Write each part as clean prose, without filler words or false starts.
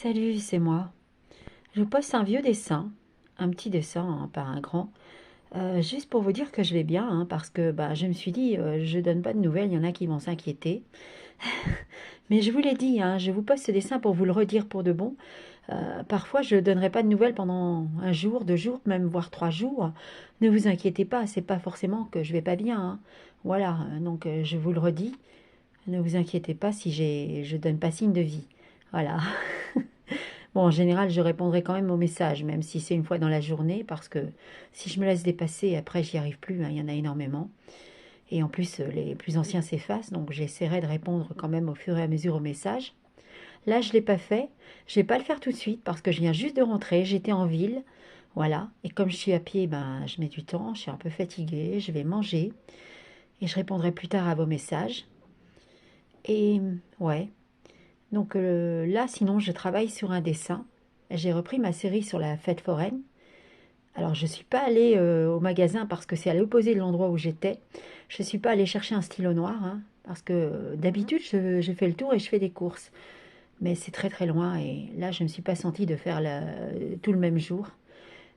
Salut, c'est moi. Je vous poste un vieux dessin, un petit dessin, hein, pas un grand, juste pour vous dire que je vais bien, hein, parce que bah, je me suis dit, je donne pas de nouvelles, il y en a qui vont s'inquiéter. Mais je vous l'ai dit, hein, je vous poste ce dessin pour vous le redire pour de bon. Parfois, je ne donnerai pas de nouvelles pendant un jour, 2 jours, même voire 3 jours. Ne vous inquiétez pas, c'est pas forcément que je vais pas bien, hein. Voilà, donc je vous le redis, ne vous inquiétez pas si je donne pas signe de vie. Voilà. Bon, en général, je répondrai quand même aux messages, même si c'est une fois dans la journée, parce que si je me laisse dépasser, après, j'y arrive plus, hein, il y en a énormément. Et en plus, les plus anciens s'effacent, donc j'essaierai de répondre quand même au fur et à mesure aux messages. Là, je ne l'ai pas fait. Je ne vais pas le faire tout de suite, parce que je viens juste de rentrer, j'étais en ville, voilà. Et comme je suis à pied, ben, je mets du temps, je suis un peu fatiguée, je vais manger, et je répondrai plus tard à vos messages. Et ouais, donc là, sinon, je travaille sur un dessin. J'ai repris ma série sur la fête foraine. Alors, je ne suis pas allée au magasin parce que c'est à l'opposé de l'endroit où j'étais. Je ne suis pas allée chercher un stylo noir, hein, parce que d'habitude, je fais le tour et je fais des courses. Mais c'est très très loin et là, je ne me suis pas sentie de faire tout le même jour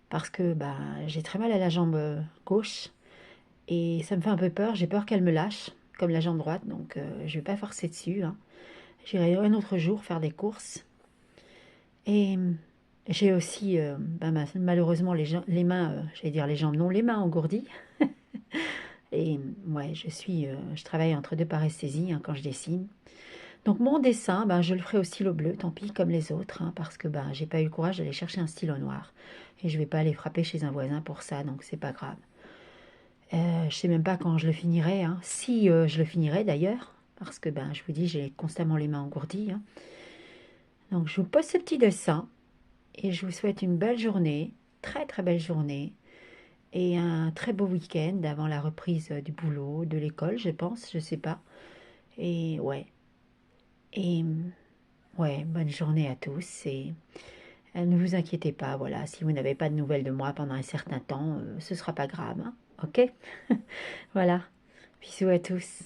parce que bah, j'ai très mal à la jambe gauche et ça me fait un peu peur. J'ai peur qu'elle me lâche, comme la jambe droite, donc je ne vais pas forcer dessus, hein. J'irai un autre jour faire des courses. Et j'ai aussi, malheureusement, les mains, j'allais dire les jambes, non, les mains engourdies. Et ouais, je travaille entre deux paresthésies, hein, quand je dessine. Donc mon dessin, ben, je le ferai au stylo bleu, tant pis, comme les autres, hein, parce que ben, j'ai pas eu le courage d'aller chercher un stylo noir. Et je vais pas aller frapper chez un voisin pour ça, donc c'est pas grave. Je sais même pas quand je le finirai, hein. Si je le finirai d'ailleurs, parce que ben, je vous dis, j'ai constamment les mains engourdies, hein. Donc je vous pose ce petit dessin. Et je vous souhaite une belle journée, très très belle journée, et un très beau week-end avant la reprise du boulot, de l'école, je pense, je sais pas. Et ouais, et ouais, bonne journée à tous. Et ne vous inquiétez pas, voilà, si vous n'avez pas de nouvelles de moi pendant un certain temps, ce sera pas grave, hein, ok? Voilà, bisous à tous.